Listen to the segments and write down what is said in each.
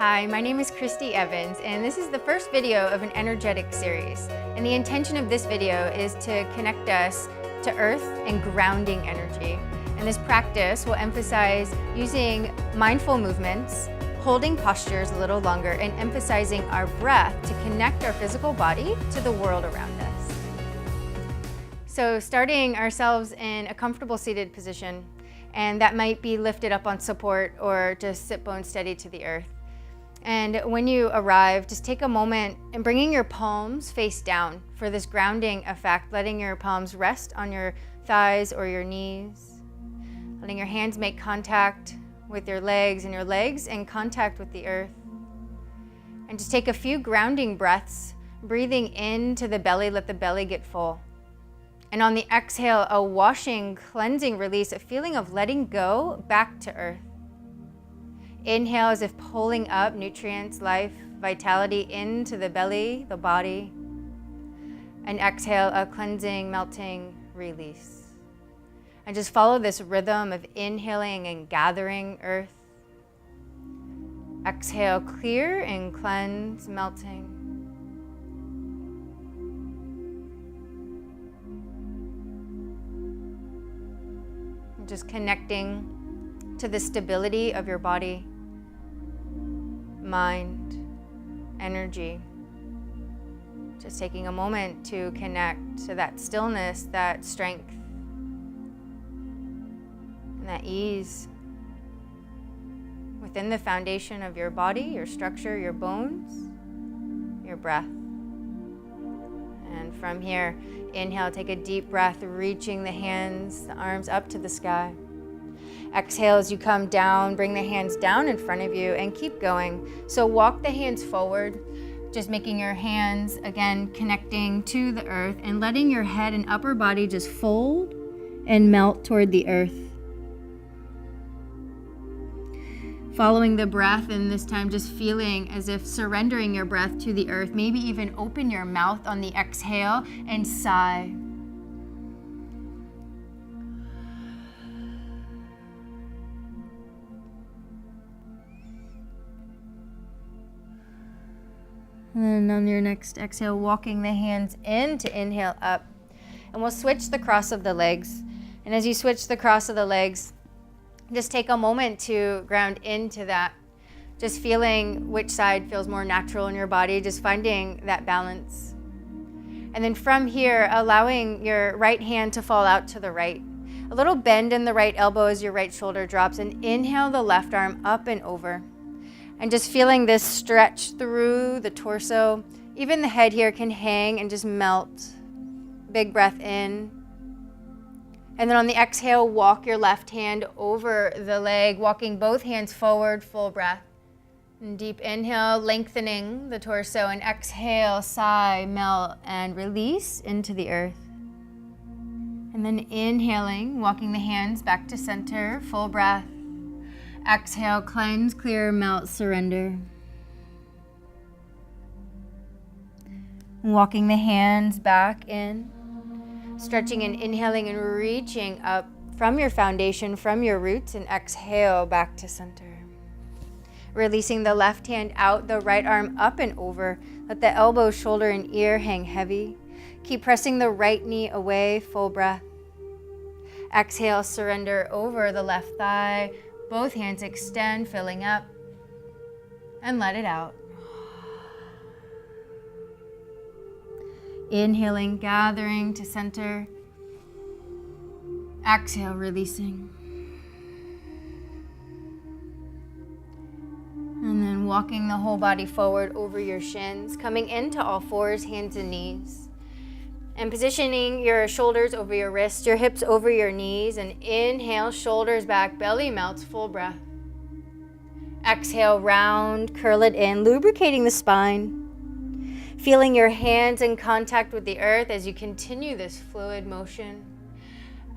Hi, my name is Christy Evans, and this is the first video of an energetic series. And the intention of this video is to connect us to earth and grounding energy. And this practice will emphasize using mindful movements, holding postures a little longer, and emphasizing our breath to connect our physical body to the world around us. So starting ourselves in a comfortable seated position, and that might be lifted up on support or just sit bone steady to the earth. And when you arrive, just take a moment and bringing your palms face down for this grounding effect, letting your palms rest on your thighs or your knees, letting your hands make contact with your legs and your legs in contact with the earth. And just take a few grounding breaths, breathing into the belly, let the belly get full. And on the exhale, a washing, cleansing release, a feeling of letting go back to earth. Inhale as if pulling up nutrients, life, vitality into the belly, the body. And exhale, a cleansing, melting release. And just follow this rhythm of inhaling and gathering earth. Exhale, clear and cleanse, melting. And just connecting to the stability of your body, mind, energy. Just taking a moment to connect to that stillness, that strength, and that ease within the foundation of your body, your structure, your bones, your breath. And from here, inhale, take a deep breath, reaching the hands, the arms up to the sky. Exhale as you come down, bring the hands down in front of you and keep going. So walk the hands forward, just making your hands, again, connecting to the earth and letting your head and upper body just fold and melt toward the earth. Following the breath, and this time just feeling as if surrendering your breath to the earth. Maybe even open your mouth on the exhale and sigh. And then on your next exhale, walking the hands in to inhale up. And we'll switch the cross of the legs. And as you switch the cross of the legs, just take a moment to ground into that. Just feeling which side feels more natural in your body, just finding that balance. And then from here, allowing your right hand to fall out to the right. A little bend in the right elbow as your right shoulder drops, and inhale the left arm up and over. And just feeling this stretch through the torso. Even the head here can hang and just melt. Big breath in. And then on the exhale, walk your left hand over the leg, walking both hands forward, full breath. And deep inhale, lengthening the torso, and exhale, sigh, melt, and release into the earth. And then inhaling, walking the hands back to center, full breath. Exhale, cleanse, clear, melt, surrender. Walking the hands back in, stretching and inhaling and reaching up from your foundation, from your roots, and exhale back to center. Releasing the left hand out, the right arm up and over. Let the elbow, shoulder, and ear hang heavy. Keep pressing the right knee away, full breath. Exhale, surrender over the left thigh. Both hands extend, filling up, and let it out. Inhaling, gathering to center. Exhale, releasing. And then walking the whole body forward over your shins, coming into all fours, hands and knees. And positioning your shoulders over your wrists, your hips over your knees, and inhale, shoulders back, belly melts, full breath. Exhale, round, curl it in, lubricating the spine. Feeling your hands in contact with the earth as you continue this fluid motion.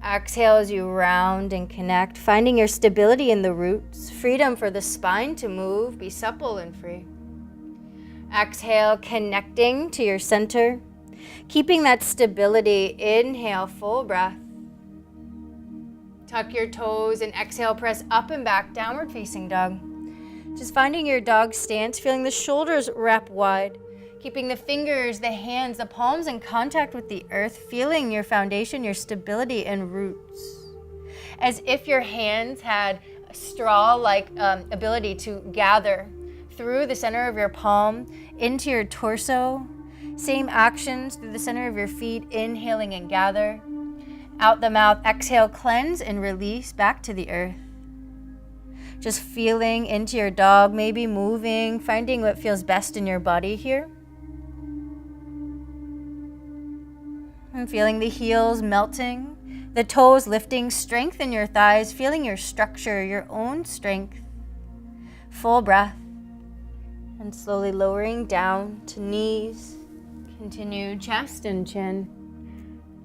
Exhale as you round and connect, finding your stability in the roots, freedom for the spine to move, be supple and free. Exhale, connecting to your center. Keeping that stability, inhale, full breath. Tuck your toes and exhale, press up and back, downward facing dog. Just finding your dog stance, feeling the shoulders wrap wide, keeping the fingers, the hands, the palms in contact with the earth, feeling your foundation, your stability and roots. As if your hands had a straw-like ability to gather through the center of your palm into your torso. Same actions through the center of your feet, inhaling and gather. Out the mouth, exhale, cleanse and release back to the earth. Just feeling into your dog, maybe moving, finding what feels best in your body here. And feeling the heels melting, the toes lifting, strength in your thighs, feeling your structure, your own strength. Full breath. And slowly lowering down to knees. Continue chest and chin.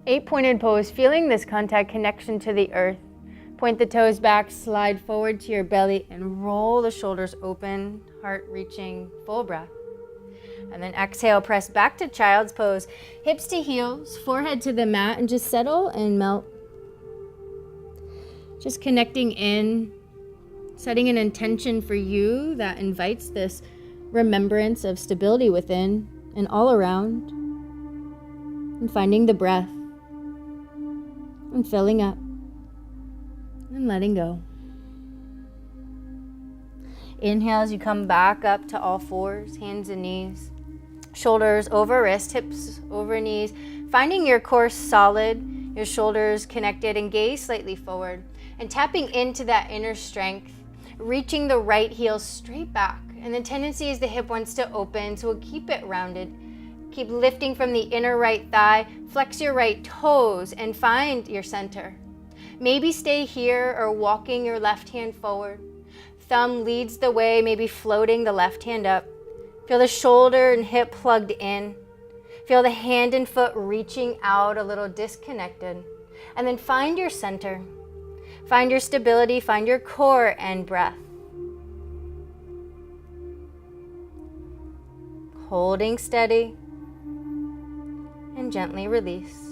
8-pointed pose, feeling this contact connection to the earth. Point the toes back, slide forward to your belly, and roll the shoulders open, heart reaching, full breath. And then exhale, press back to child's pose. Hips to heels, forehead to the mat, and just settle and melt. Just connecting in, setting an intention for you that invites this remembrance of stability within and all around. And finding the breath. And filling up. And letting go. Inhale as you come back up to all fours, hands and knees. Shoulders over wrist, hips over knees. Finding your core solid, your shoulders connected, and gaze slightly forward. And tapping into that inner strength, reaching the right heel straight back. And the tendency is the hip wants to open, so we'll keep it rounded. Keep lifting from the inner right thigh, flex your right toes, and find your center. Maybe stay here or walking your left hand forward. Thumb leads the way, maybe floating the left hand up. Feel the shoulder and hip plugged in. Feel the hand and foot reaching out, a little disconnected. And then find your center. Find your stability, find your core and breath. Holding steady and gently release.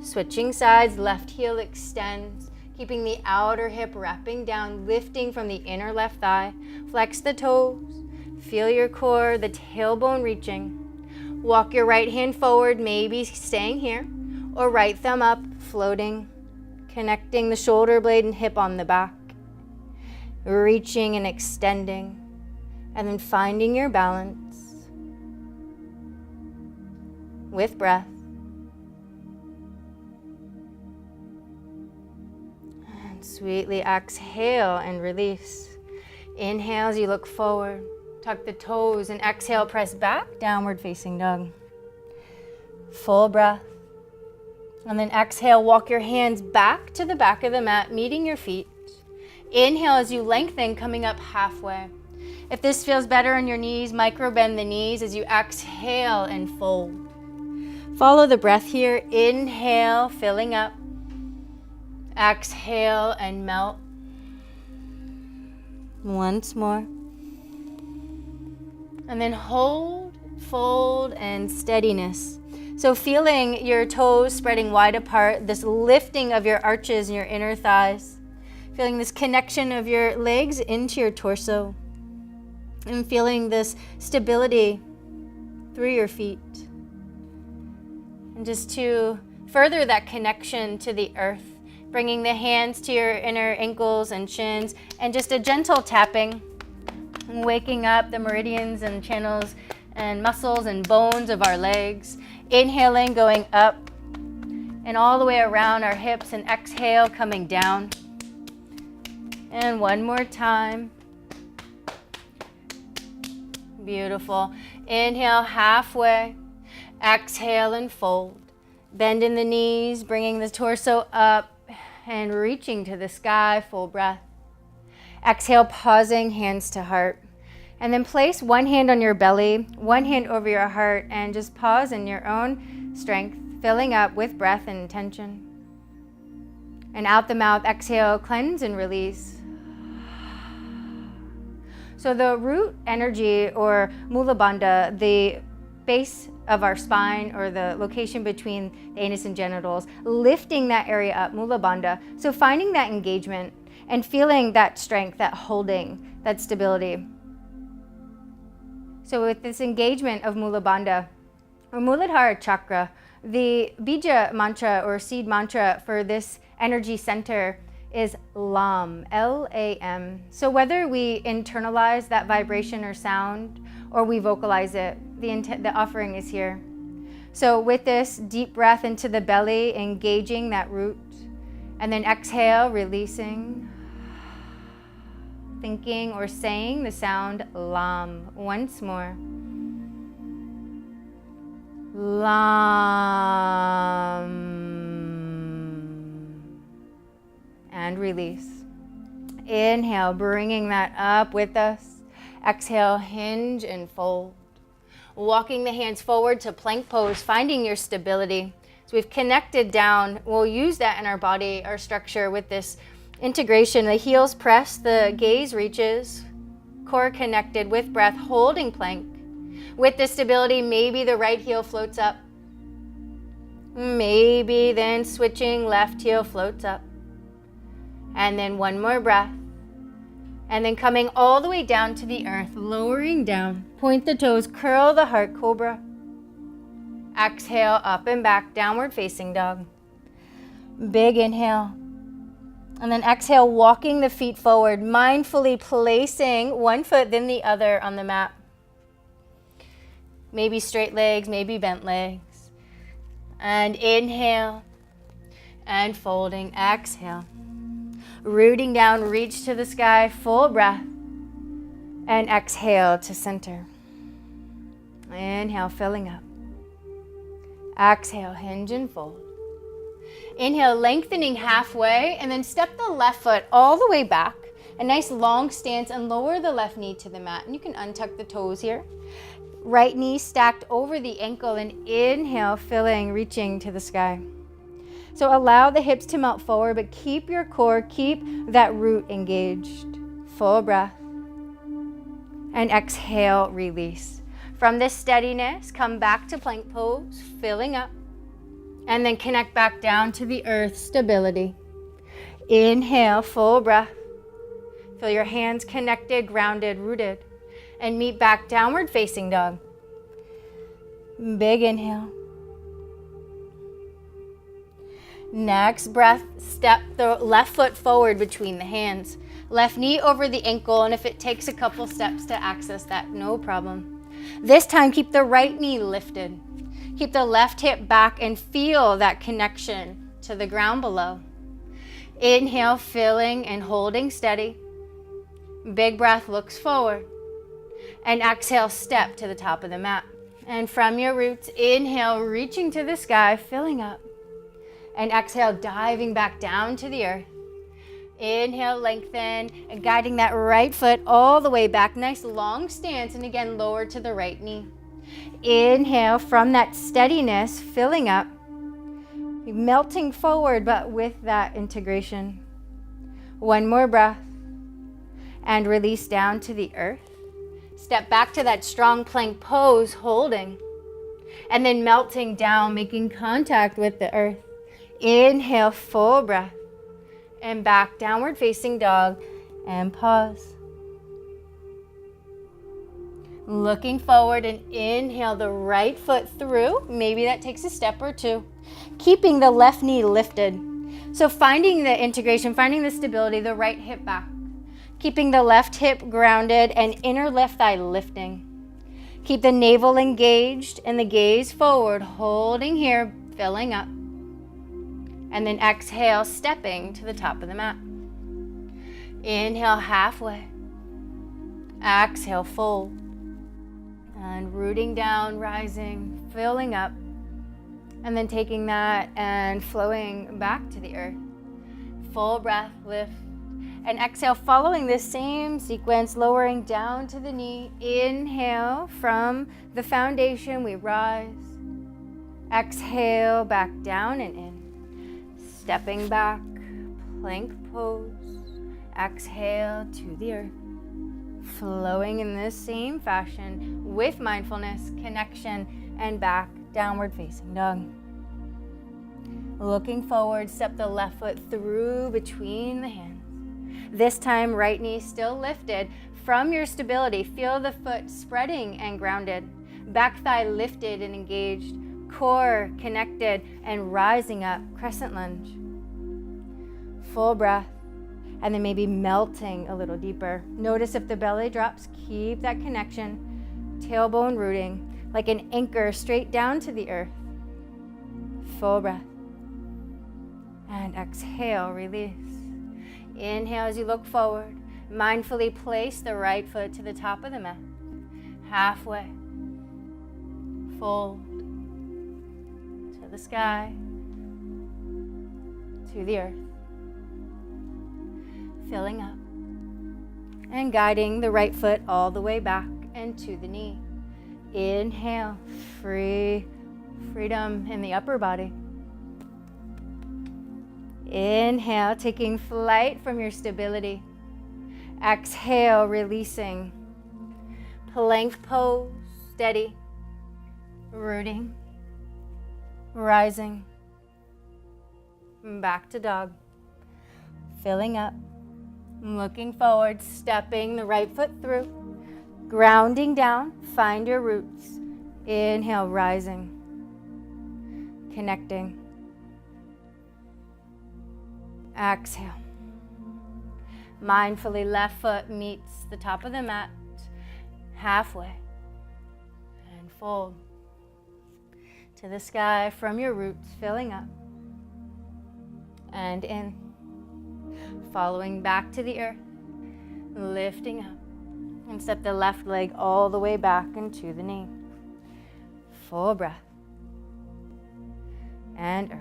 Switching sides, left heel extends, keeping the outer hip wrapping down, lifting from the inner left thigh. Flex the toes, feel your core, the tailbone reaching. Walk your right hand forward, maybe staying here, or right thumb up, floating, connecting the shoulder blade and hip on the back. Reaching and extending, and then finding your balance with breath. Sweetly exhale and release. Inhale as you look forward, tuck the toes, and exhale, press back, downward facing dog. Full breath. And then exhale, walk your hands back to the back of the mat, meeting your feet. Inhale as you lengthen, coming up halfway. If this feels better on your knees, micro bend the knees as you exhale and fold. Follow the breath here. Inhale, filling up. Exhale and melt. Once more. And then hold, fold, and steadiness. So feeling your toes spreading wide apart, this lifting of your arches and your inner thighs. Feeling this connection of your legs into your torso. And feeling this stability through your feet. And just to further that connection to the earth, bringing the hands to your inner ankles and shins, and just a gentle tapping, waking up the meridians and channels and muscles and bones of our legs. Inhaling, going up and all the way around our hips, and exhale, coming down. And one more time. Beautiful. Inhale halfway, exhale and fold. Bend in the knees, bringing the torso up and reaching to the sky, full breath. Exhale, pausing, hands to heart. And then place one hand on your belly, one hand over your heart, and just pause in your own strength, filling up with breath and intention. And out the mouth, exhale, cleanse and release. So the root energy, or Mula Bandha, the base of our spine, or the location between the anus and genitals, lifting that area up, Mula Bandha. So finding that engagement and feeling that strength, that holding, that stability. So with this engagement of Mula Bandha or Muladhara chakra, the bija mantra or seed mantra for this energy center is LAM, L-A-M. So whether we internalize that vibration or sound or we vocalize it, the offering is here. So with this, deep breath into the belly, engaging that root, and then exhale, releasing, thinking or saying the sound LAM. Once more. LAM. And release. Inhale, bringing that up with us. Exhale, hinge and fold. Walking the hands forward to plank pose, finding your stability. So we've connected down. We'll use that in our body, our structure with this integration. The heels press, the gaze reaches, core connected with breath, holding plank. With the stability, maybe the right heel floats up. Maybe then switching, left heel floats up. And then one more breath. And then coming all the way down to the earth, lowering down. Point the toes, curl the heart, cobra. Exhale, up and back, downward facing dog. Big inhale. And then exhale, walking the feet forward, mindfully placing one foot then the other on the mat. Maybe straight legs, maybe bent legs. And inhale and folding, exhale. Rooting down, reach to the sky, full breath. And exhale to center. Inhale, filling up. Exhale, hinge and fold. Inhale, lengthening halfway, and then step the left foot all the way back. A nice long stance, and lower the left knee to the mat. And you can untuck the toes here. Right knee stacked over the ankle, and inhale, filling, reaching to the sky. So allow the hips to melt forward, but keep your core, keep that root engaged. Full breath. And exhale, release. From this steadiness, come back to plank pose, filling up. And then connect back down to the earth, stability. Inhale, full breath. Feel your hands connected, grounded, rooted. And meet back, downward facing dog. Big inhale. Next breath, step the left foot forward between the hands. Left knee over the ankle, and if it takes a couple steps to access that, no problem. This time, keep the right knee lifted. Keep the left hip back and feel that connection to the ground below. Inhale, filling and holding steady. Big breath, looks forward. And exhale, step to the top of the mat. And from your roots, inhale, reaching to the sky, filling up. And exhale, diving back down to the earth. Inhale, lengthen, and guiding that right foot all the way back. Nice long stance, and again, lower to the right knee. Inhale, from that steadiness, filling up. Melting forward, but with that integration. One more breath. And release down to the earth. Step back to that strong plank pose, holding. And then melting down, making contact with the earth. Inhale, full breath. And back, downward facing dog. And pause. Looking forward and inhale the right foot through. Maybe that takes a step or two. Keeping the left knee lifted. So finding the integration, finding the stability, the right hip back. Keeping the left hip grounded and inner left thigh lifting. Keep the navel engaged and the gaze forward, holding here, filling up. And then exhale, stepping to the top of the mat. Inhale, halfway. Exhale, fold. And rooting down, rising, filling up. And then taking that and flowing back to the earth. Full breath, lift. And exhale, following this same sequence, lowering down to the knee. Inhale, from the foundation, we rise. Exhale, back down and in. Stepping back, plank pose. Exhale to the earth. Flowing in this same fashion with mindfulness, connection, and back, downward facing dog. Looking forward, step the left foot through between the hands. This time, right knee still lifted. From your stability, feel the foot spreading and grounded. Back thigh lifted and engaged. Core connected and rising up, crescent lunge. Full breath, and then maybe melting a little deeper. Notice if the belly drops, keep that connection. Tailbone rooting, like an anchor straight down to the earth. Full breath. And exhale, release. Inhale as you look forward. Mindfully place the right foot to the top of the mat. Halfway. Fold. To the sky. To the earth. Filling up. And guiding the right foot all the way back and to the knee. Inhale. Freedom in the upper body. Inhale, taking flight from your stability. Exhale, releasing. Plank pose, steady. Rooting. Rising. Back to dog. Filling up. Looking forward, stepping the right foot through. Grounding down, find your roots. Inhale, rising. Connecting. Exhale. Mindfully, left foot meets the top of the mat, halfway, and fold to the sky from your roots, filling up, and in, following back to the earth, lifting up, and step the left leg all the way back into the knee. Full breath, and earth.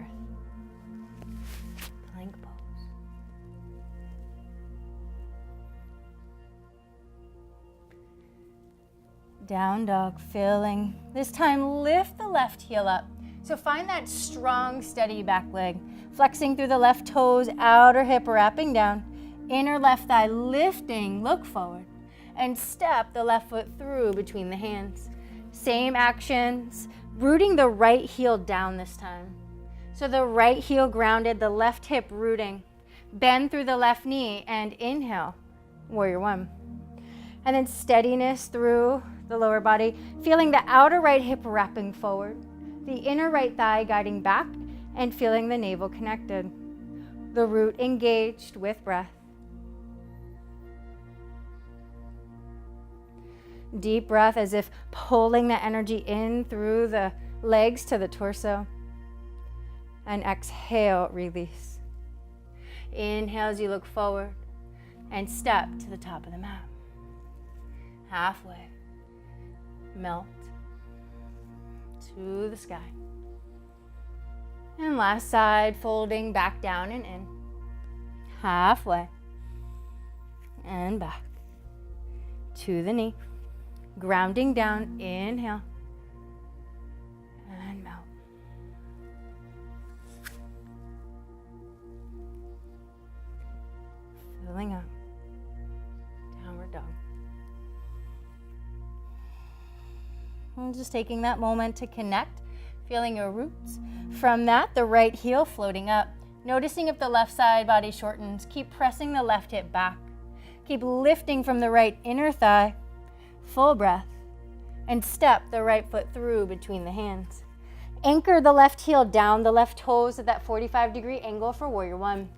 Down dog, filling. This time, lift the left heel up. So find that strong, steady back leg. Flexing through the left toes, outer hip wrapping down. Inner left thigh lifting, look forward. And step the left foot through between the hands. Same actions, rooting the right heel down this time. So the right heel grounded, the left hip rooting. Bend through the left knee and inhale, warrior one. And then steadiness through the lower body, feeling the outer right hip wrapping forward, the inner right thigh guiding back, and feeling the navel connected. The root engaged with breath. Deep breath as if pulling the energy in through the legs to the torso. And exhale, release. Inhale as you look forward and step to the top of the mat. Halfway. Melt to the sky. And last side, folding back down and in. Halfway. And back. To the knee. Grounding down, inhale. And melt. Filling up. Downward dog. And just taking that moment to connect, feeling your roots. From that, the right heel floating up. Noticing if the left side body shortens. Keep pressing the left hip back. Keep lifting from the right inner thigh. Full breath. And step the right foot through between the hands. Anchor the left heel down the left toes at that 45-degree angle for warrior one.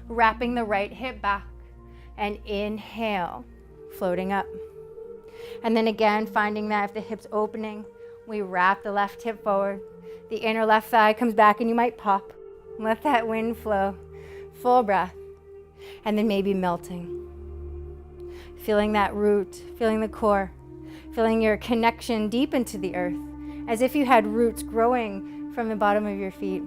Wrapping the right hip back. And inhale, floating up. And then again, finding that if the hip's opening, we wrap the left hip forward. The inner left thigh comes back and you might pop. Let that wind flow. Full breath. And then maybe melting. Feeling that root, feeling the core, feeling your connection deep into the earth, as if you had roots growing from the bottom of your feet.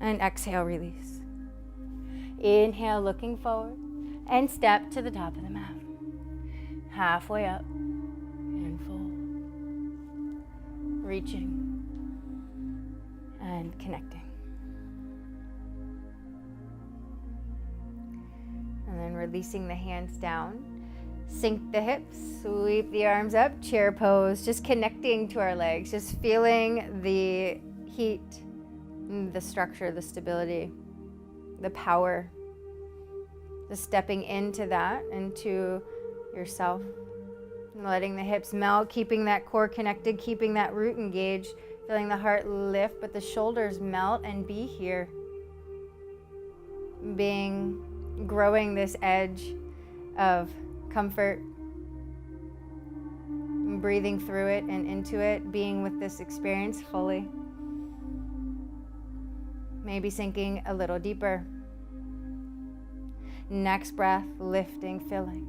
And exhale, release. Inhale, looking forward, and step to the top of the mat. Halfway up, and fold. Reaching, and connecting. And then releasing the hands down. Sink the hips, sweep the arms up, chair pose, just connecting to our legs, just feeling the heat, the structure, the stability, the power, just stepping into that, into yourself. Letting the hips melt, keeping that core connected, keeping that root engaged, feeling the heart lift, but the shoulders melt, and be here. Growing this edge of comfort, breathing through it and into it, being with this experience fully. Maybe sinking a little deeper. Next breath, lifting, filling.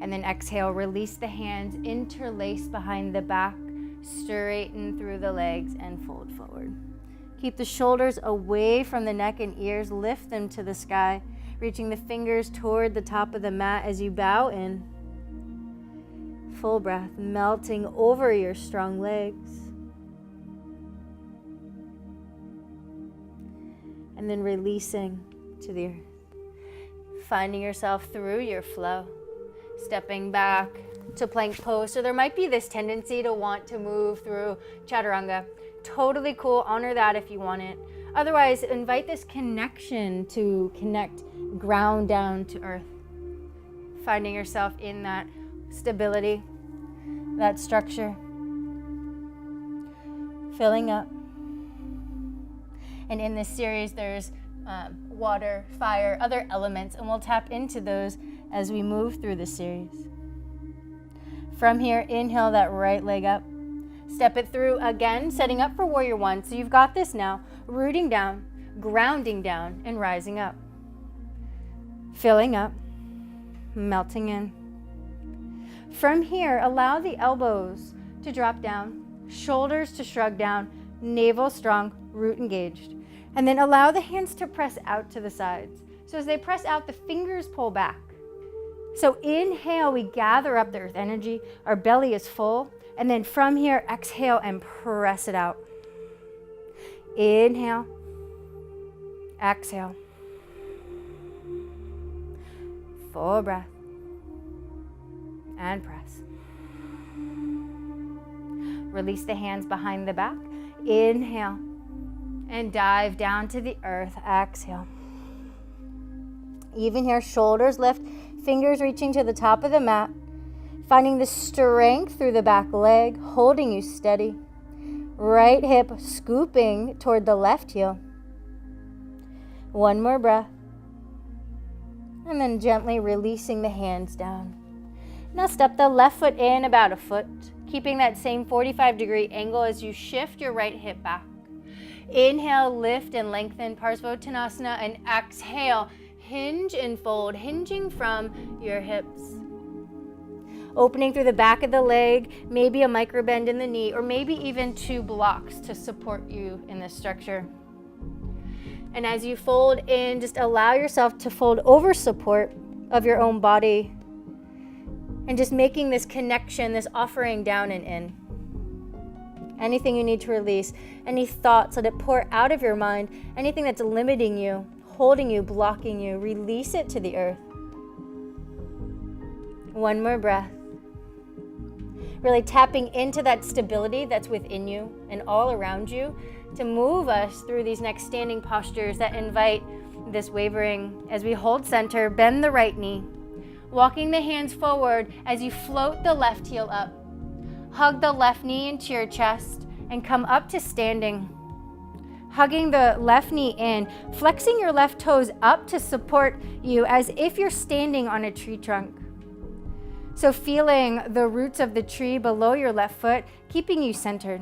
And then exhale, release the hands, interlace behind the back, straighten through the legs, and fold forward. Keep the shoulders away from the neck and ears, lift them to the sky, reaching the fingers toward the top of the mat as you bow in. Full breath, melting over your strong legs. And then releasing to the earth. Finding yourself through your flow. Stepping back to plank pose. So there might be this tendency to want to move through chaturanga. Totally cool, honor that if you want it. Otherwise, invite this connection to connect, ground down to earth. Finding yourself in that stability, that structure. Filling up. And in this series, there's water, fire, other elements, and we'll tap into those as we move through the series. From here, inhale that right leg up. Step it through again, setting up for warrior one. So you've got this now. Rooting down, grounding down, and rising up. Filling up, melting in. From here, allow the elbows to drop down, shoulders to shrug down, navel strong, root engaged. And then allow the hands to press out to the sides. So as they press out, the fingers pull back. So inhale, we gather up the earth energy. Our belly is full. And then from here, exhale and press it out. Inhale. Exhale. Full breath. And press. Release the hands behind the back. Inhale. And dive down to the earth. Exhale. Even here, shoulders lift, fingers reaching to the top of the mat. Finding the strength through the back leg, holding you steady. Right hip scooping toward the left heel. One more breath. And then gently releasing the hands down. Now step the left foot in about a foot, keeping that same 45-degree angle as you shift your right hip back. Inhale, lift and lengthen, Parsvottanasana, and exhale, hinge and fold, hinging from your hips. Opening through the back of the leg, maybe a micro bend in the knee, or maybe even two blocks to support you in this structure. And as you fold in, just allow yourself to fold over support of your own body, and just making this connection, this offering down and in. Anything you need to release, any thoughts, let it pour out of your mind. Anything that's limiting you, holding you, blocking you, release it to the earth. One more breath. Really tapping into that stability that's within you and all around you to move us through these next standing postures that invite this wavering. As we hold center, bend the right knee, walking the hands forward as you float the left heel up. Hug the left knee into your chest and come up to standing. Hugging the left knee in, flexing your left toes up to support you as if you're standing on a tree trunk. So feeling the roots of the tree below your left foot, keeping you centered,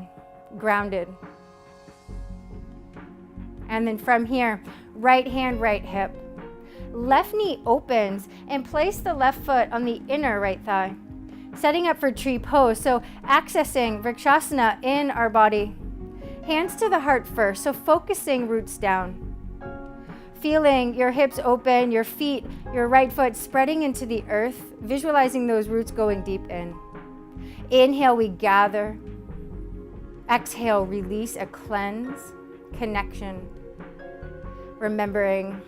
grounded. And then from here, right hand, right hip. Left knee opens and place the left foot on the inner right thigh. Setting up for tree pose, so accessing Vrikshasana in our body. Hands to the heart first, so focusing roots down. Feeling your hips open, your feet, your right foot spreading into the earth, visualizing those roots going deep in. Inhale, we gather. Exhale, release, a cleanse, connection, remembering.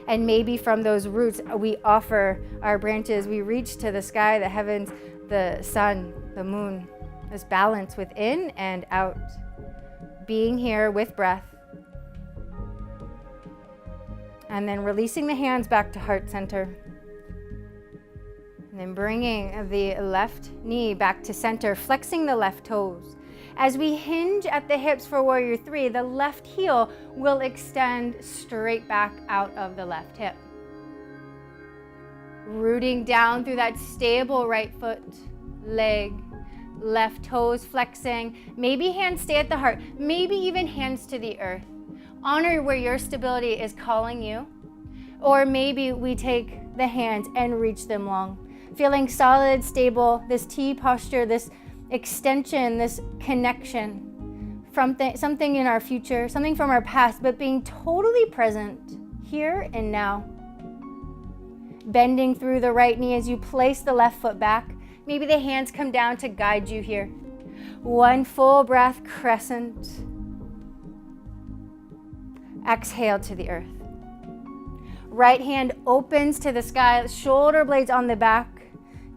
And maybe from those roots, we offer our branches. We reach to the sky, the heavens, the sun, the moon. This balance within and out. Being here with breath. And then releasing the hands back to heart center. And then bringing the left knee back to center, flexing the left toes. As we hinge at the hips for warrior three, the left heel will extend straight back out of the left hip. Rooting down through that stable right foot, leg, left toes flexing. Maybe hands stay at the heart, maybe even hands to the earth. Honor where your stability is calling you. Or maybe we take the hands and reach them long. Feeling solid, stable, this T posture, this extension, this connection from something in our future, something from our past, but being totally present here and now. Bending through the right knee as you place the left foot back. Maybe the hands come down to guide you here. One full breath, crescent. Exhale to the earth. Right hand opens to the sky, shoulder blades on the back.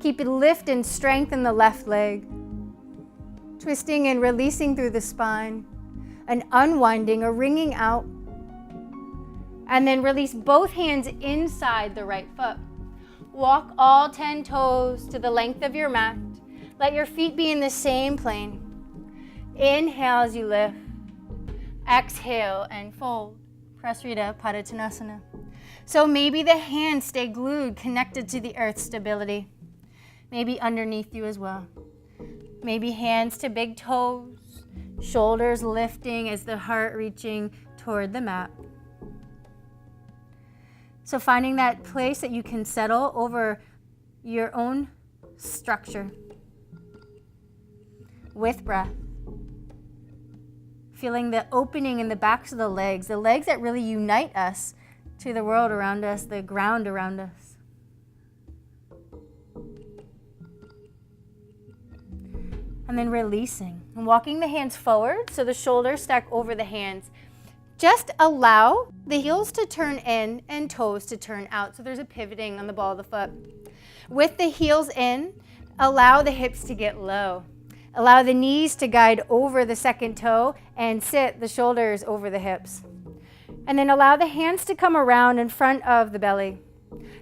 Keep it lift and strengthen the left leg. Twisting and releasing through the spine. An unwinding, a wringing out. And then release both hands inside the right foot. Walk all 10 toes to the length of your mat. Let your feet be in the same plane. Inhale as you lift. Exhale and fold. Prasarita Padottanasana. So maybe the hands stay glued, connected to the earth, stability. Maybe underneath you as well. Maybe hands to big toes, shoulders lifting as the heart reaching toward the mat. So finding that place that you can settle over your own structure with breath. Feeling the opening in the backs of the legs that really unite us to the world around us, the ground around us. And then releasing and walking the hands forward so the shoulders stack over the hands. Just allow the heels to turn in and toes to turn out. So there's a pivoting on the ball of the foot. With the heels in, allow the hips to get low. Allow the knees to guide over the second toe and sit the shoulders over the hips. And then allow the hands to come around in front of the belly,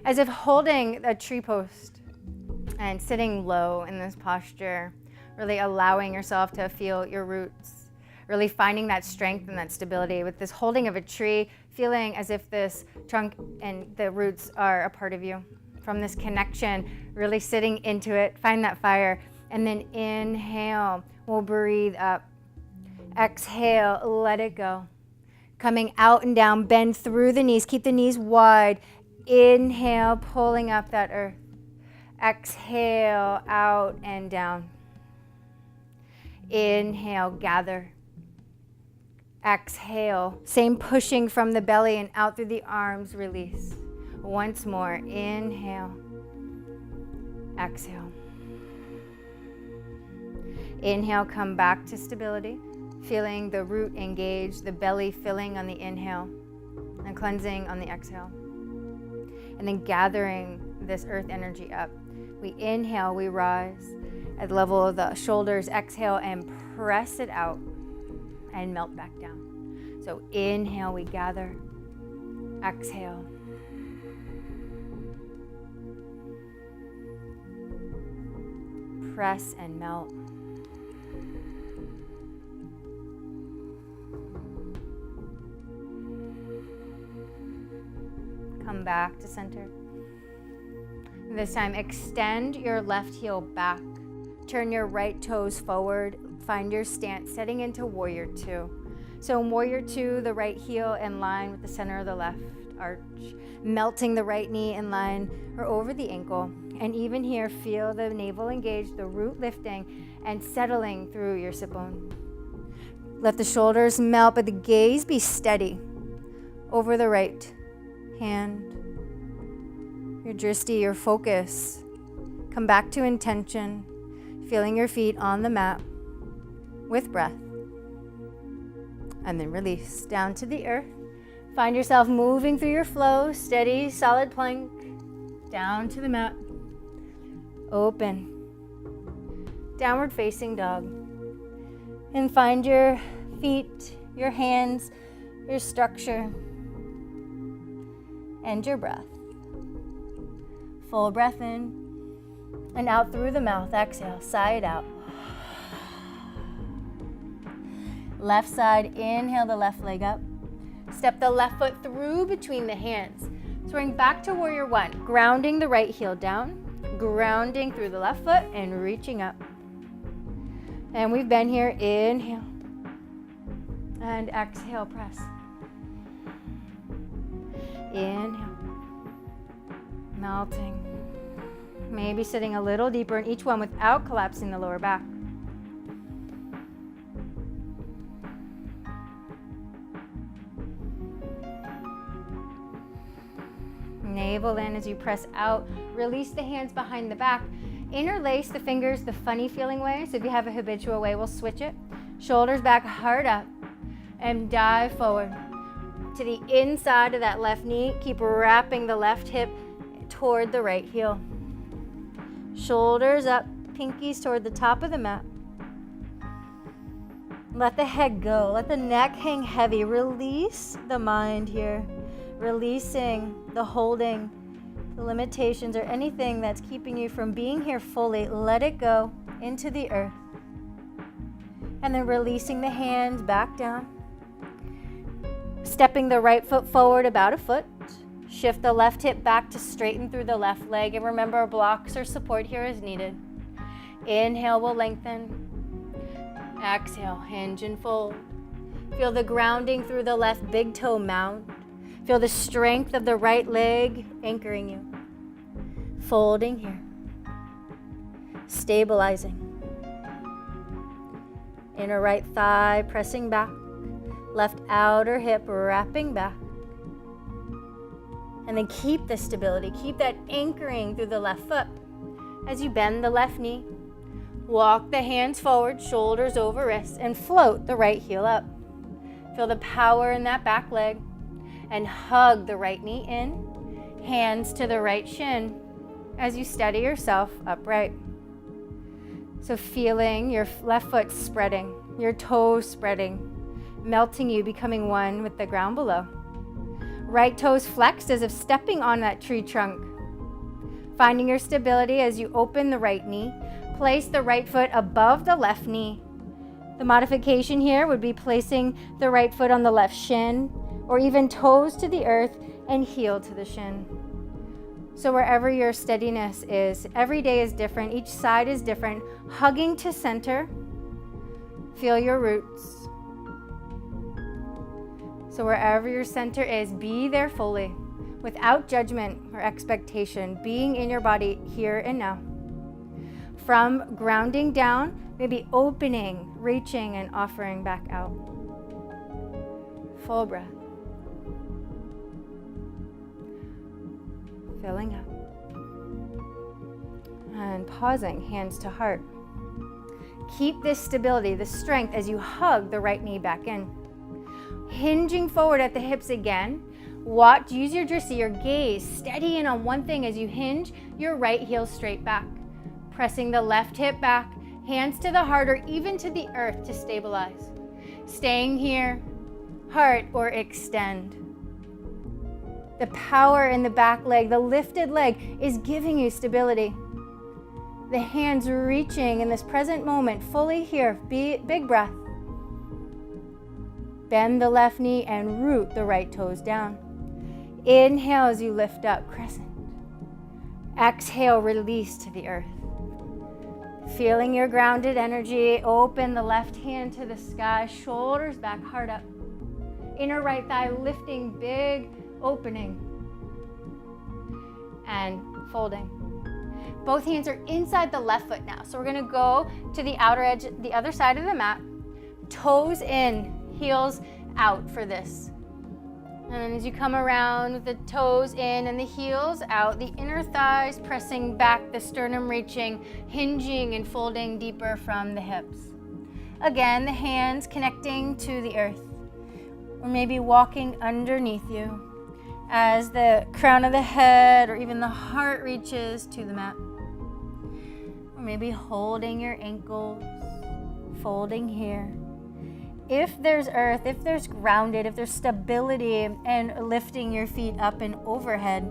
as if holding a tree post and sitting low in this posture, really allowing yourself to feel your roots, really finding that strength and that stability with this holding of a tree, feeling as if this trunk and the roots are a part of you. From this connection, really sitting into it, find that fire, and then inhale, we'll breathe up. Exhale, let it go. Coming out and down, bend through the knees, keep the knees wide. Inhale, pulling up that earth. Exhale, out and down. Inhale, gather. Exhale, same pushing from the belly and out through the arms, release. Once more, inhale. Exhale. Inhale, come back to stability. Feeling the root engage, the belly filling on the inhale and cleansing on the exhale. And then gathering this earth energy up. We inhale, we rise at the level of the shoulders. Exhale and press it out and melt back down. So inhale, we gather. Exhale. Press and melt. Come back to center. This time, extend your left heel back. Turn your right toes forward. Find your stance, setting into warrior two. So in warrior two, the right heel in line with the center of the left arch. Melting the right knee in line or over the ankle. And even here, feel the navel engage, the root lifting and settling through your sit bone. Let the shoulders melt, but the gaze be steady over the right hand, your drishti, your focus. Come back to intention, feeling your feet on the mat with breath. And then release down to the earth. Find yourself moving through your flow, steady, solid plank, down to the mat. Open. Downward facing dog. And find your feet, your hands, your structure. and your breath. Full breath in and out through the mouth. Exhale, sigh it out. Left side, inhale the left leg up. Step the left foot through between the hands. So we're going back to warrior one, grounding the right heel down, grounding through the left foot and reaching up. And we've been here, inhale. And exhale, press. Inhale. Melting. Maybe sitting a little deeper in each one without collapsing the lower back. Navel in as you press out. Release the hands behind the back. Interlace the fingers the funny feeling way. So if you have a habitual way, we'll switch it. Shoulders back, heart up. And dive forward to the inside of that left knee. Keep wrapping the left hip toward the right heel. Shoulders up, pinkies toward the top of the mat. Let the head go. Let the neck hang heavy. Release the mind here. Releasing the holding, the limitations, or anything that's keeping you from being here fully. Let it go into the earth. And then releasing the hands back down. Stepping the right foot forward about a foot. Shift the left hip back to straighten through the left leg. And remember, blocks or support here is needed. Inhale, we'll lengthen. Exhale, hinge and fold. Feel the grounding through the left big toe mound. Feel the strength of the right leg anchoring you. Folding here. Stabilizing. Inner right thigh pressing back. Left outer hip wrapping back. And then keep the stability. Keep that anchoring through the left foot. As you bend the left knee, walk the hands forward, shoulders over wrists, and float the right heel up. Feel the power in that back leg. And hug the right knee in, hands to the right shin as you steady yourself upright. So feeling your left foot spreading, your toes spreading, melting you, becoming one with the ground below. Right toes flexed as if stepping on that tree trunk. Finding your stability as you open the right knee, place the right foot above the left knee. The modification here would be placing the right foot on the left shin, or even toes to the earth and heel to the shin. So wherever your steadiness is, every day is different, each side is different. Hugging to center, feel your roots. So wherever your center is, be there fully, without judgment or expectation, being in your body here and now. From grounding down, maybe opening, reaching, and offering back out. Full breath. Filling up. And pausing, hands to heart. Keep this stability, this strength as you hug the right knee back in. Hinging forward at the hips again. Watch, use your drishti, your gaze, steady in on one thing as you hinge your right heel straight back. Pressing the left hip back, hands to the heart or even to the earth to stabilize. Staying here, heart or extend. The power in the back leg, the lifted leg is giving you stability. The hands reaching in this present moment, fully here. Big breath. Bend the left knee and root the right toes down. Inhale as you lift up, crescent. Exhale, release to the earth. Feeling your grounded energy, open the left hand to the sky, shoulders back, heart up. Inner right thigh lifting, big opening. And folding. Both hands are inside the left foot now. So we're gonna go to the outer edge, the other side of the mat. Toes in, heels out for this. And then as you come around with the toes in and the heels out, the inner thighs pressing back, the sternum reaching, hinging and folding deeper from the hips. Again, the hands connecting to the earth, or maybe walking underneath you as the crown of the head or even the heart reaches to the mat. Or maybe holding your ankles, folding here. if there's earth, if there's grounded, if there's stability, and lifting your feet up and overhead,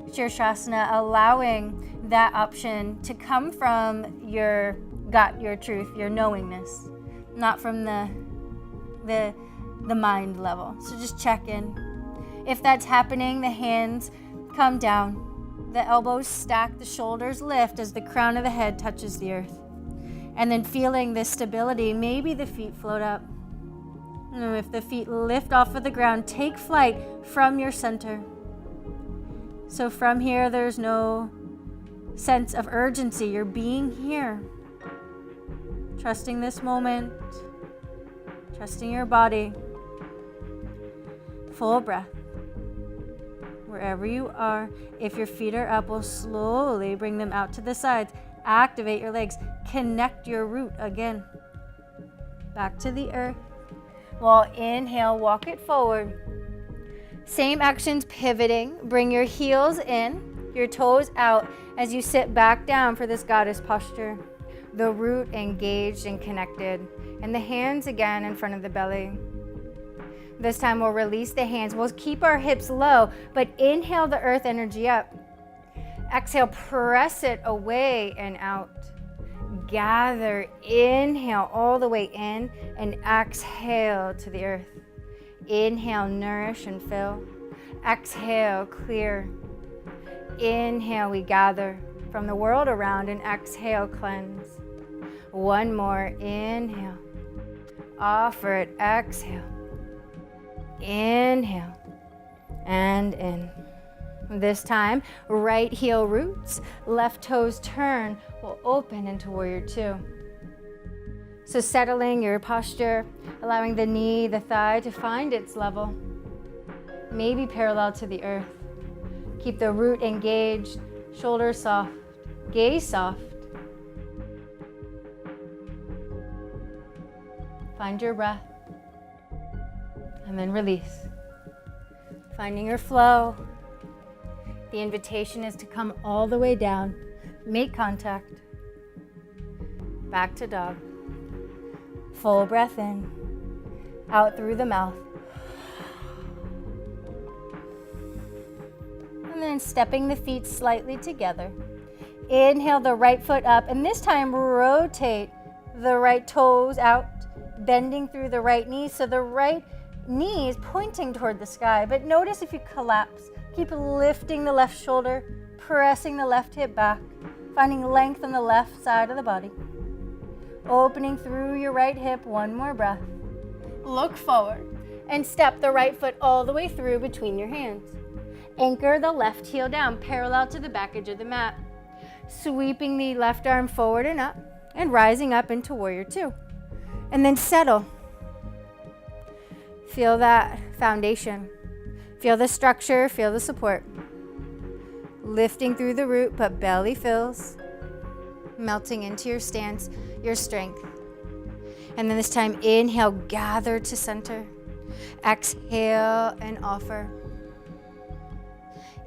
Shirshasana, allowing that option to come from your gut, your truth, your knowingness, not from the mind level. So just check in. If that's happening, the hands come down, the elbows stack, the shoulders lift as the crown of the head touches the earth. And then feeling this stability, maybe the feet float up. And if the feet lift off of the ground, take flight from your center. So from here, there's no sense of urgency. You're being here. Trusting this moment. Trusting your body. Full breath. Wherever you are, if your feet are up, we'll slowly bring them out to the sides. Activate your legs. Connect your root again. Back to the earth. We'll inhale, walk it forward. Same actions, pivoting. Bring your heels in, your toes out as you sit back down for this goddess posture. The root engaged and connected. And the hands again in front of the belly. This time we'll release the hands. We'll keep our hips low, but inhale the earth energy up. Exhale, press it away and out. Gather, inhale all the way in, and exhale to the earth. Inhale, nourish and fill. Exhale, clear. Inhale, we gather from the world around, and exhale, cleanse. One more, inhale. Offer it, exhale. Inhale, and in. This time, right heel roots, left toes turn, will open into warrior two. So settling your posture, allowing the knee, the thigh to find its level, maybe parallel to the earth. Keep the root engaged, shoulders soft, gaze soft. Find your breath, and then release. Finding your flow. The invitation is to come all the way down, make contact. Back to dog. Full breath in, out through the mouth. And then stepping the feet slightly together. Inhale the right foot up, and this time rotate the right toes out, bending through the right knee, so the right knee is pointing toward the sky. But notice if you collapse. Keep lifting the left shoulder, pressing the left hip back, finding length on the left side of the body. Opening through your right hip, one more breath. Look forward and step the right foot all the way through between your hands. Anchor the left heel down, parallel to the back edge of the mat. Sweeping the left arm forward and up, and rising up into warrior two. And then settle. Feel that foundation. Feel the structure, feel the support. Lifting through the root, but belly fills. Melting into your stance, your strength. And then this time, inhale, gather to center. Exhale and offer.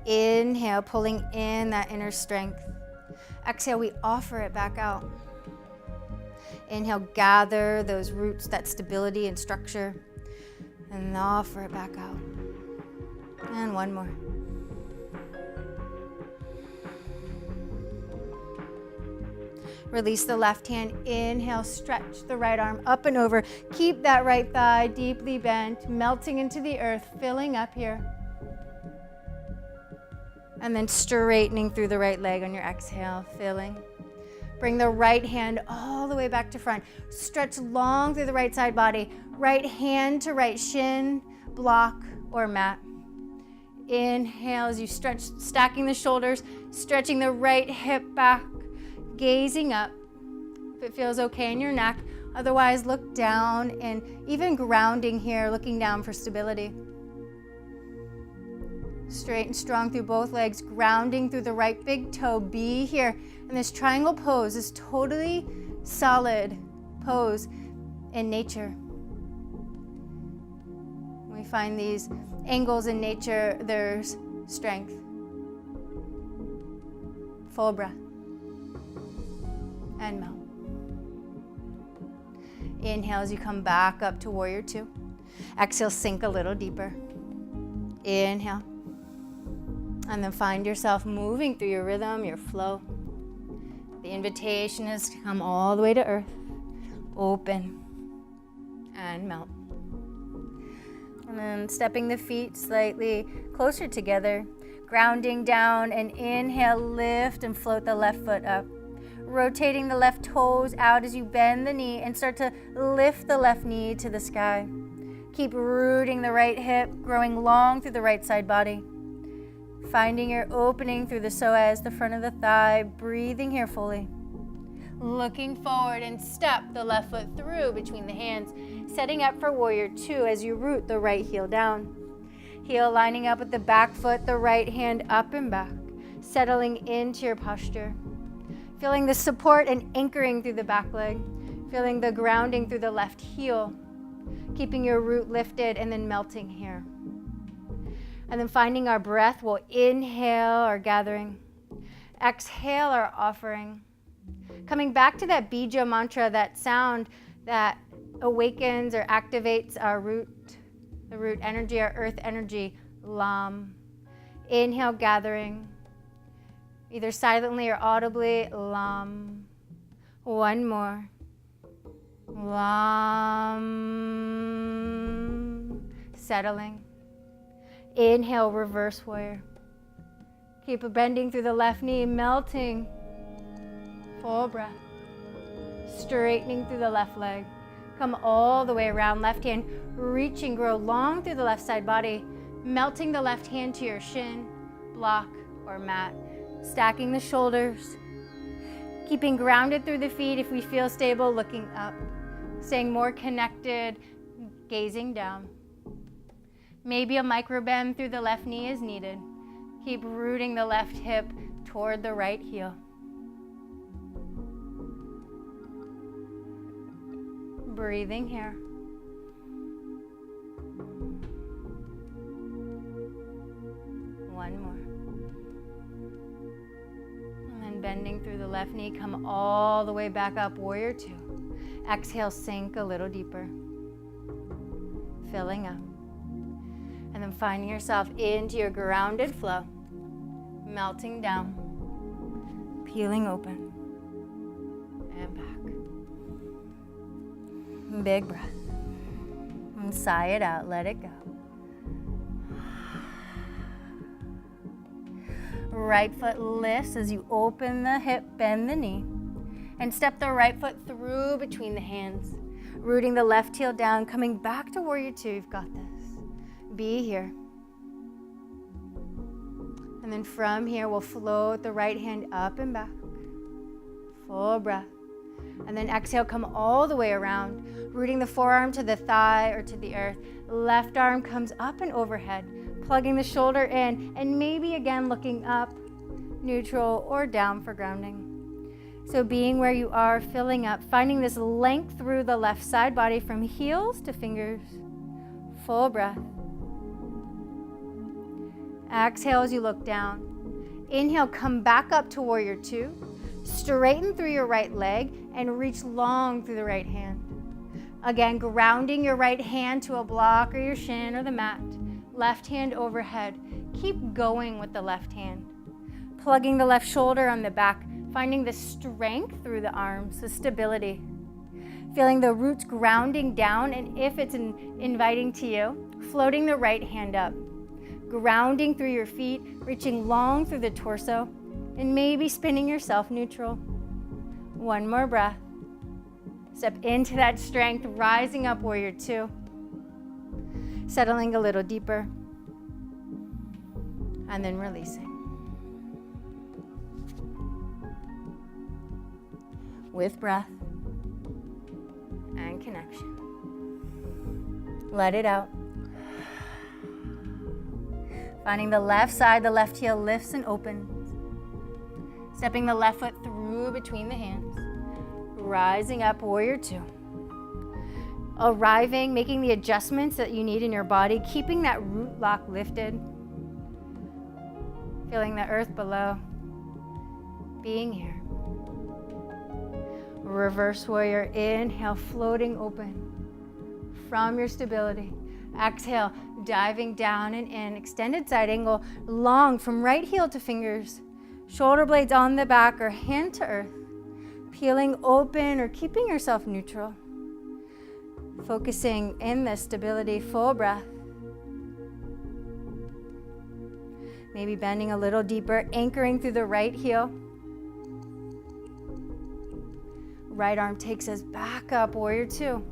Inhale, pulling in that inner strength. Exhale, we offer it back out. Inhale, gather those roots, that stability and structure. And offer it back out. And one more. Release the left hand. Inhale, stretch the right arm up and over. Keep that right thigh deeply bent, melting into the earth, filling up here. And then straightening through the right leg on your exhale, filling. Bring the right hand all the way back to front. Stretch long through the right side body. Right hand to right shin, block, or mat. Inhale as you stretch, stacking the shoulders, stretching the right hip back, gazing up. If it feels okay in your neck, otherwise look down, and even grounding here, looking down for stability. Straight and strong through both legs, grounding through the right big toe. Be here. And this triangle pose is totally solid pose in nature. We find these angles in nature, there's strength. Full breath. And melt. Inhale as you come back up to warrior two. Exhale, sink a little deeper. Inhale. And then find yourself moving through your rhythm, your flow. The invitation is to come all the way to earth. Open and melt. And then stepping the feet slightly closer together. Grounding down, and inhale, lift and float the left foot up. Rotating the left toes out as you bend the knee and start to lift the left knee to the sky. Keep rooting the right hip, growing long through the right side body. Finding your opening through the psoas, the front of the thigh, breathing here fully. Looking forward and step the left foot through between the hands, setting up for warrior two as you root the right heel down. Heel lining up with the back foot, the right hand up and back, settling into your posture. Feeling the support and anchoring through the back leg, feeling the grounding through the left heel, keeping your root lifted and then melting here. And then finding our breath, we'll inhale our gathering, exhale our offering. Coming back to that bija mantra, that sound that awakens or activates our root, the root energy, our earth energy, Lam. Inhale, gathering, either silently or audibly, Lam. One more. Lam. Settling. Inhale, reverse warrior. Keep bending through the left knee, melting. Full breath. Straightening through the left leg. Come all the way around, left hand reaching, grow long through the left side body, melting the left hand to your shin, block, or mat. Stacking the shoulders. Keeping grounded through the feet if we feel stable, looking up. Staying more connected, gazing down. Maybe a micro bend through the left knee is needed. Keep rooting the left hip toward the right heel. Breathing here. One more. And then bending through the left knee, come all the way back up, warrior two. Exhale, sink a little deeper. Filling up. And then finding yourself into your grounded flow. Melting down. Peeling open. And back. Big breath. And sigh it out, let it go. Right foot lifts as you open the hip, bend the knee, and step the right foot through between the hands. Rooting the left heel down, coming back to warrior two. You've got this. Be here. And then from here, we'll float the right hand up and back. Full breath. And then exhale, come all the way around, rooting the forearm to the thigh or to the earth. Left arm comes up and overhead, plugging the shoulder in, and maybe again looking up, neutral or down for grounding. So being where you are, filling up, finding this length through the left side body from heels to fingers. Full breath. Exhale as you look down. Inhale, come back up to warrior two. Straighten through your right leg and reach long through the right hand. Again, grounding your right hand to a block or your shin or the mat. Left hand overhead. Keep going with the left hand. Plugging the left shoulder on the back, finding the strength through the arms, the stability. Feeling the roots grounding down, and if it's inviting to you, floating the right hand up. Grounding through your feet, reaching long through the torso, and maybe spinning yourself neutral. One more breath. Step into that strength, rising up, warrior two. Settling a little deeper. And then releasing. With breath and connection. Let it out. Finding the left side, the left heel lifts and opens. Stepping the left foot through between the hands. Rising up, warrior two. Arriving, making the adjustments that you need in your body, keeping that root lock lifted. Feeling the earth below. Being here. Reverse warrior, inhale, floating open from your stability. Exhale, diving down and in, extended side angle, long from right heel to fingers. Shoulder blades on the back or hand to earth. Peeling open or keeping yourself neutral. Focusing in the stability, full breath. Maybe bending a little deeper, anchoring through the right heel. Right arm takes us back up, warrior two.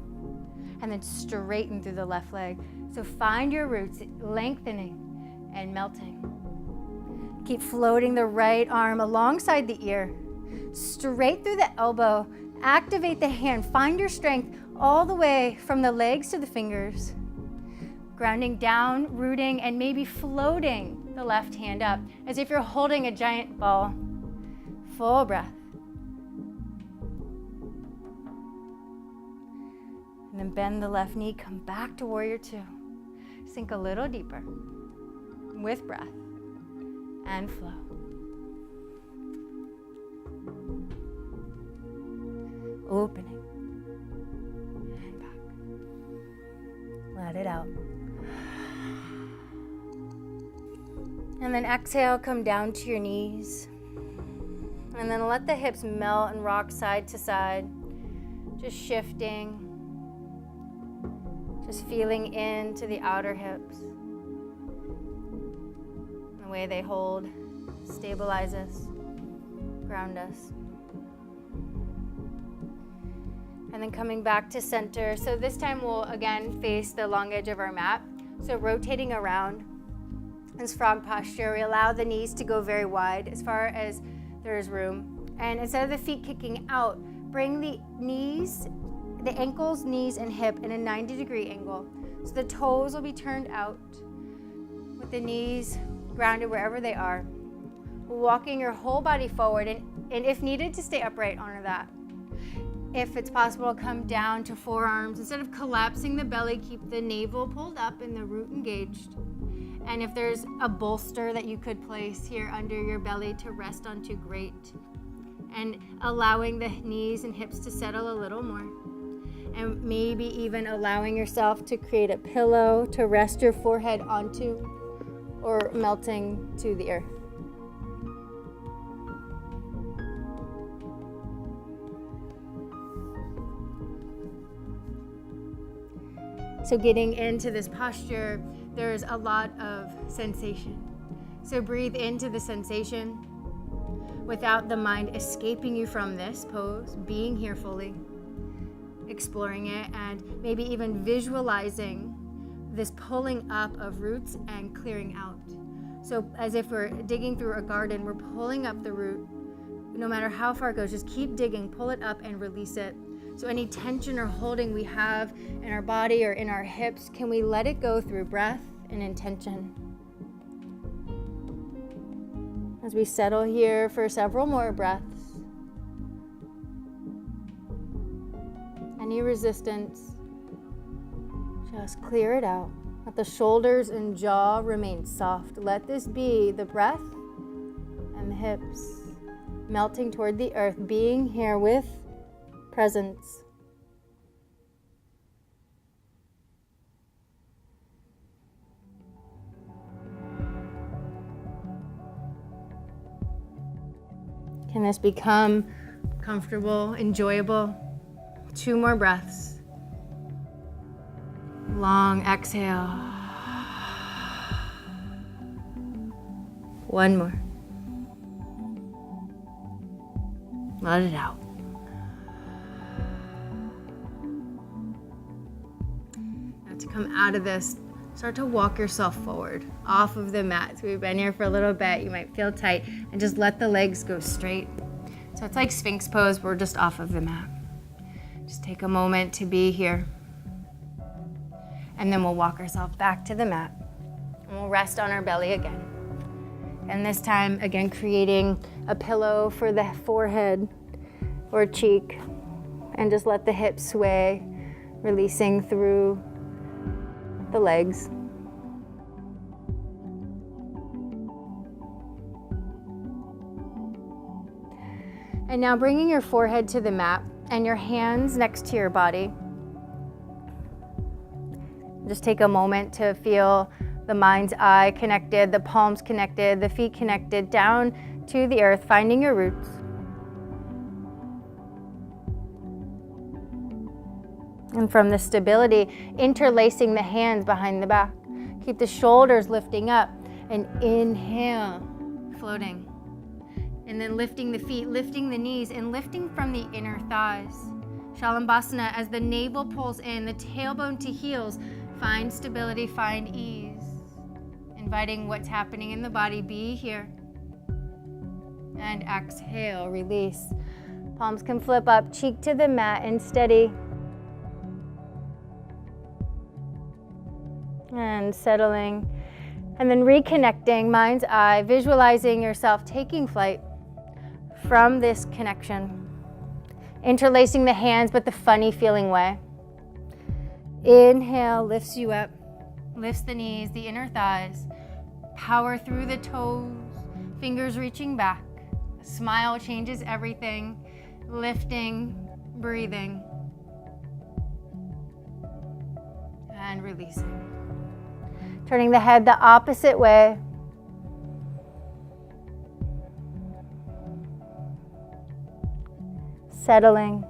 And then straighten through the left leg. So find your roots, lengthening and melting. Keep floating the right arm alongside the ear. Straight through the elbow. Activate the hand. Find your strength all the way from the legs to the fingers. Grounding down, rooting, and maybe floating the left hand up as if you're holding a giant ball. Full breath. And then bend the left knee, come back to warrior two. Sink a little deeper with breath and flow. Opening and back. Let it out. And then exhale, come down to your knees. And then let the hips melt and rock side to side. Just shifting. Just feeling into the outer hips. The way they hold, stabilize us, ground us. And then coming back to center. So this time we'll again face the long edge of our mat. So rotating around this frog posture, we allow the knees to go very wide as far as there is room. And instead of the feet kicking out, bring the knees, the ankles, knees, and hip in a 90-degree angle. So the toes will be turned out with the knees grounded wherever they are. Walking your whole body forward and if needed to stay upright, honor that. If it's possible, come down to forearms. Instead of collapsing the belly, keep the navel pulled up and the root engaged. And if there's a bolster that you could place here under your belly to rest onto, great. And allowing the knees and hips to settle a little more. And maybe even allowing yourself to create a pillow to rest your forehead onto or melting to the earth. So getting into this posture, there's a lot of sensation. So breathe into the sensation without the mind escaping you from this pose, being here fully, exploring it, and maybe even visualizing this pulling up of roots and clearing out. So as if we're digging through a garden, we're pulling up the root. No matter how far it goes, just keep digging, pull it up and release it. So any tension or holding we have in our body or in our hips, can we let it go through breath and intention? As we settle here for several more breaths. Any resistance, just clear it out. Let the shoulders and jaw remain soft. Let this be the breath and the hips melting toward the earth, being here with presence. Can this become comfortable, enjoyable? 2 more breaths. Long exhale. 1 more. Let it out. Now to come out of this, start to walk yourself forward off of the mat. So we've been here for a little bit. You might feel tight, and just let the legs go straight. So it's like Sphinx pose. We're just off of the mat. Just take a moment to be here. And then we'll walk ourselves back to the mat. And we'll rest on our belly again. And this time, again, creating a pillow for the forehead or cheek. And just let the hips sway, releasing through the legs. And now bringing your forehead to the mat, and your hands next to your body. Just take a moment to feel the mind's eye connected, the palms connected, the feet connected down to the earth, finding your roots. And from the stability, interlacing the hands behind the back. Keep the shoulders lifting up, and inhale, floating. And then lifting the feet, lifting the knees, and lifting from the inner thighs. Shalabhasana, as the navel pulls in, the tailbone to heels, find stability, find ease. Inviting what's happening in the body, be here. And exhale, release. Palms can flip up, cheek to the mat, and steady. And settling. And then reconnecting, mind's eye, visualizing yourself taking flight from this connection. Interlacing the hands, but the funny feeling way. Inhale, lifts you up, lifts the knees, the inner thighs. Power through the toes, fingers reaching back. Smile changes everything. Lifting, breathing. And releasing. Turning the head the opposite way. Settling.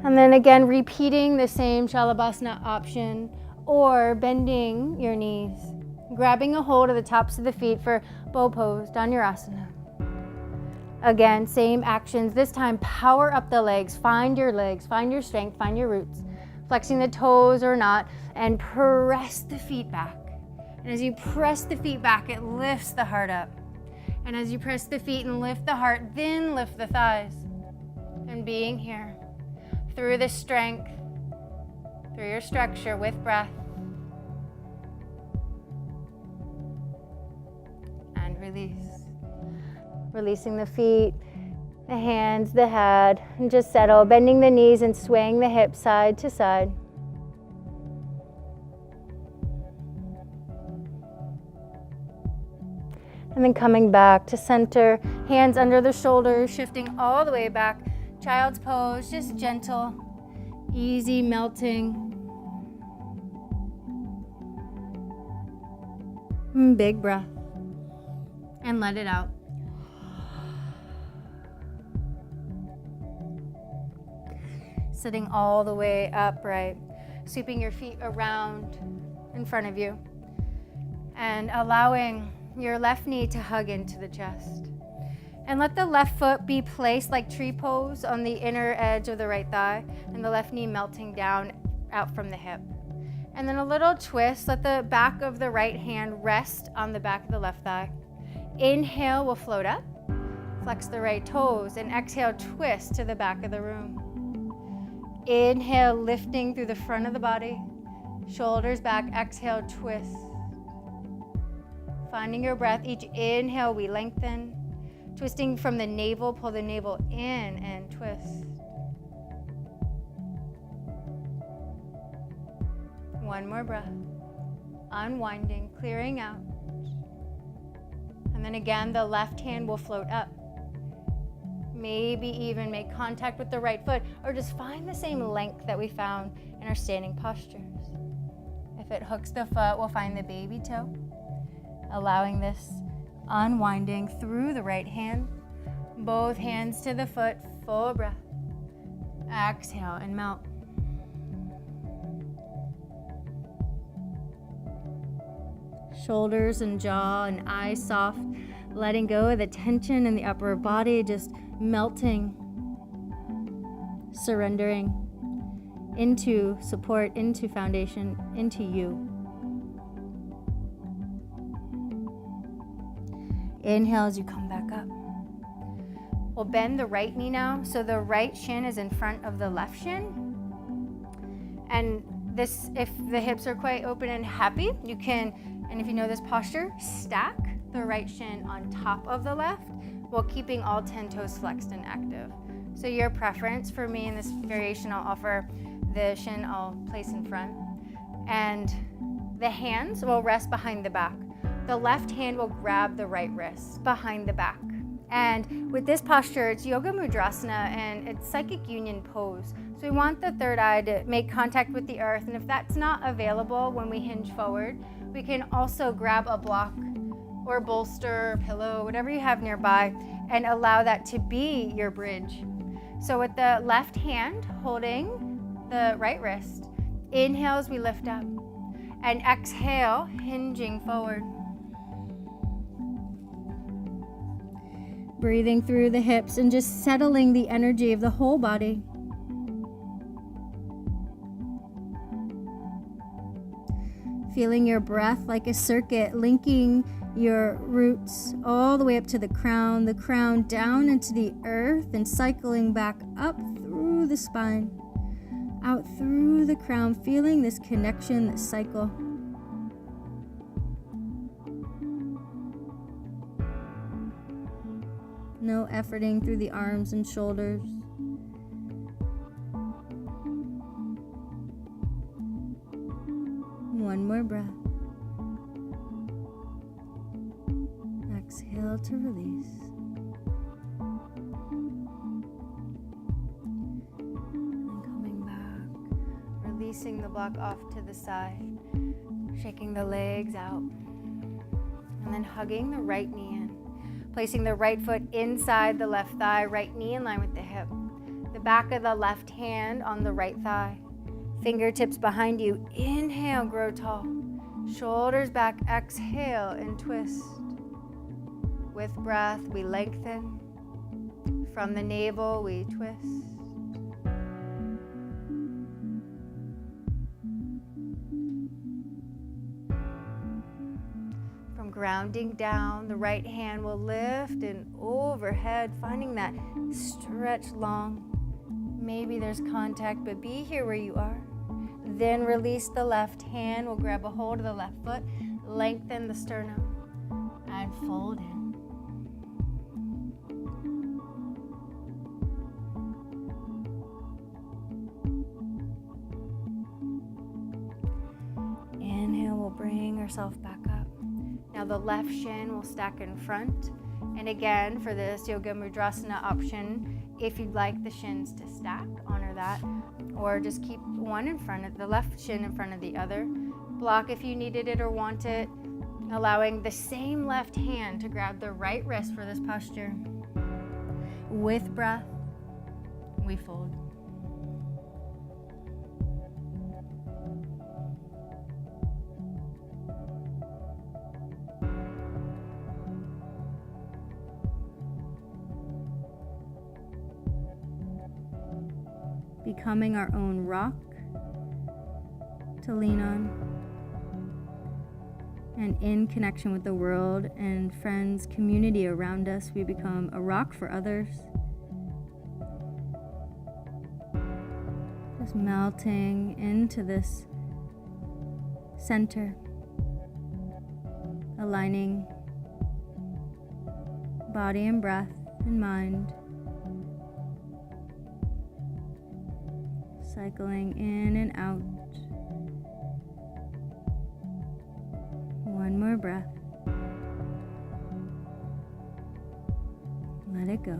And then again, repeating the same Shalabhasana option, or bending your knees, grabbing a hold of the tops of the feet for bow pose, Dhanurasana. Again, same actions. This time, power up the legs, find your strength, find your roots. Flexing the toes or not, and press the feet back. And as you press the feet back, it lifts the heart up. And as you press the feet and lift the heart, then lift the thighs. And being here, through the strength, through your structure with breath. And release. Releasing the feet, the hands, the head, and just settle, bending the knees and swaying the hips side to side. And then coming back to center, hands under the shoulders, shifting all the way back. Child's pose, just gentle, easy melting. Big breath. And let it out. Sitting all the way upright, sweeping your feet around in front of you, and allowing your left knee to hug into the chest. And let the left foot be placed like tree pose on the inner edge of the right thigh, and the left knee melting down out from the hip. And then a little twist, let the back of the right hand rest on the back of the left thigh. Inhale, we'll float up, flex the right toes, and exhale, twist to the back of the room. Inhale, lifting through the front of the body, shoulders back, exhale, twist. Finding your breath, each inhale we lengthen, twisting from the navel, pull the navel in and twist. One more breath, unwinding, clearing out. And then again, the left hand will float up. Maybe even make contact with the right foot, or just find the same length that we found in our standing postures. If it hooks the foot, we'll find the baby toe, allowing this unwinding through the right hand, both hands to the foot, full breath. Exhale and melt. Shoulders and jaw and eyes soft, letting go of the tension in the upper body, just melting, surrendering into support, into foundation, into you. Inhale as you come back up. We'll bend the right knee now, so the right shin is in front of the left shin. And this, if the hips are quite open and happy, you can, and if you know this posture, stack the right shin on top of the left while keeping all 10 toes flexed and active. So your preference. For me in this variation, I'll offer the shin I'll place in front. And the hands will rest behind the back. The left hand will grab the right wrist behind the back. And with this posture, it's Yoga Mudrasana and it's psychic union pose. So we want the third eye to make contact with the earth. And if that's not available when we hinge forward, we can also grab a block or bolster, pillow, whatever you have nearby, and allow that to be your bridge. So with the left hand holding the right wrist, inhale as we lift up, and exhale, hinging forward. Breathing through the hips and just settling the energy of the whole body. Feeling your breath like a circuit, linking your roots all the way up to the crown down into the earth, and cycling back up through the spine, out through the crown, feeling this connection, this cycle. No efforting through the arms and shoulders. One more breath. Exhale to release. And coming back, releasing the block off to the side, shaking the legs out, and then hugging the right knee in. Placing the right foot inside the left thigh, right knee in line with the hip. The back of the left hand on the right thigh. Fingertips behind you. Inhale, grow tall. Shoulders back, exhale and twist. With breath, we lengthen. From the navel, we twist. Grounding down, the right hand will lift and overhead, finding that stretch long. Maybe there's contact, but be here where you are. Then release the left hand. We'll grab a hold of the left foot, lengthen the sternum, and fold in. Inhale, we'll bring ourselves back up. Now the left shin will stack in front. And again, for this Yoga Mudrasana option, if you'd like the shins to stack, honor that. Or just keep one in front of the left shin in front of the other. Block if you needed it or want it. Allowing the same left hand to grab the right wrist for this posture. With breath, we fold. Becoming our own rock to lean on, and in connection with the world and friends, community around us, we become a rock for others. Just melting into this center, aligning body and breath and mind. Cycling in and out. One more breath. Let it go.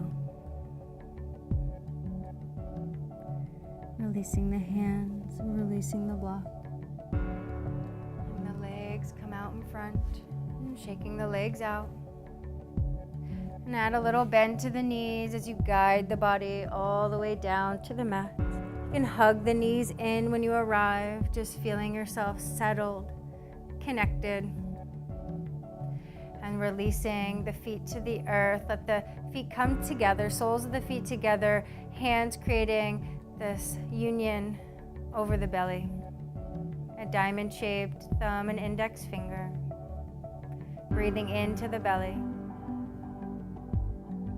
Releasing the hands, releasing the block. And the legs come out in front. And shaking the legs out. And add a little bend to the knees as you guide the body all the way down to the mat. You can hug the knees in when you arrive, just feeling yourself settled, connected, and releasing the feet to the earth. Let the feet come together, soles of the feet together, hands creating this union over the belly. A diamond-shaped thumb and index finger. Breathing into the belly,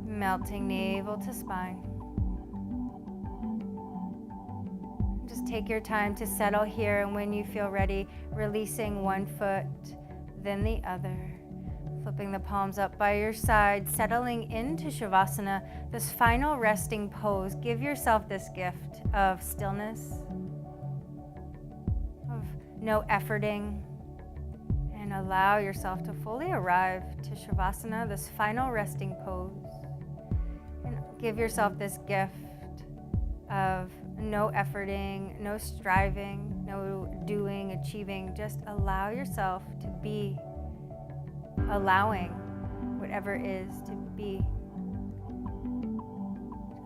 melting navel to spine. Just take your time to settle here, and when you feel ready, releasing one foot, then the other. Flipping the palms up by your side, settling into Shavasana, this final resting pose. Give yourself this gift of stillness, of no efforting, and And allow yourself to fully arrive to Shavasana, this final resting pose. And give yourself this gift of no efforting, no striving, no doing, achieving. Just allow yourself to be, allowing whatever is to be.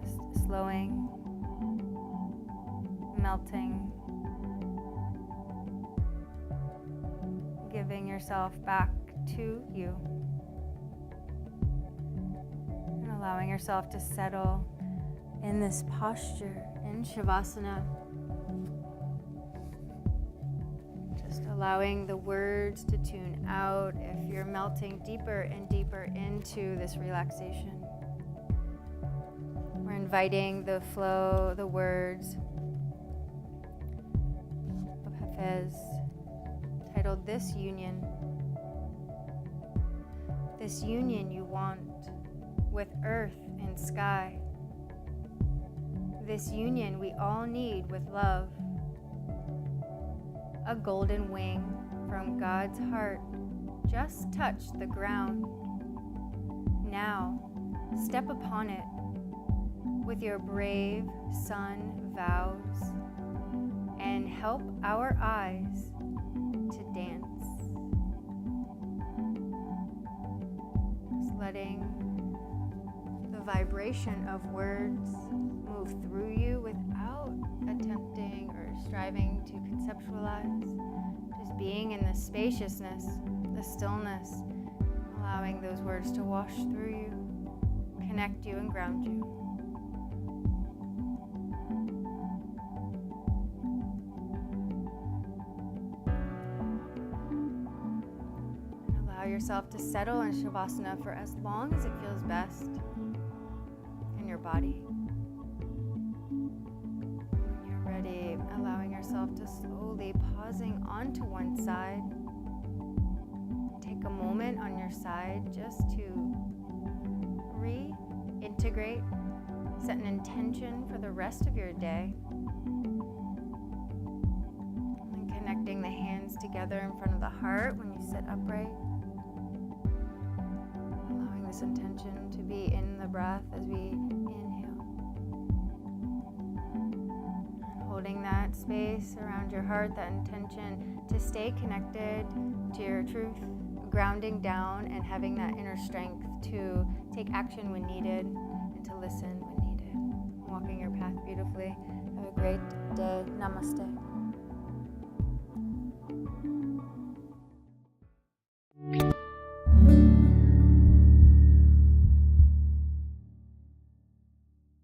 Just slowing, melting, giving yourself back to you, and allowing yourself to settle in this posture in Shavasana. Just allowing the words to tune out if you're melting deeper and deeper into this relaxation. We're inviting the flow, the words of Hafez, titled This Union. This union you want with earth and sky. This union we all need with love. A golden wing from God's heart just touched the ground. Now, step upon it with your brave sun vows and help our eyes to dance. Just letting the vibration of words move through you without attempting or striving to conceptualize. Just being in the spaciousness, the stillness, allowing those words to wash through you, connect you and ground you. And allow yourself to settle in Shavasana for as long as it feels best in your body. Allowing yourself to slowly pausing onto one side. Take a moment on your side just to reintegrate, set an intention for the rest of your day. And connecting the hands together in front of the heart when you sit upright. Allowing this intention to be in the breath as we inhale. Holding that space around your heart, that intention to stay connected to your truth, grounding down and having that inner strength to take action when needed and to listen when needed. Walking your path beautifully. Have a great day. Namaste.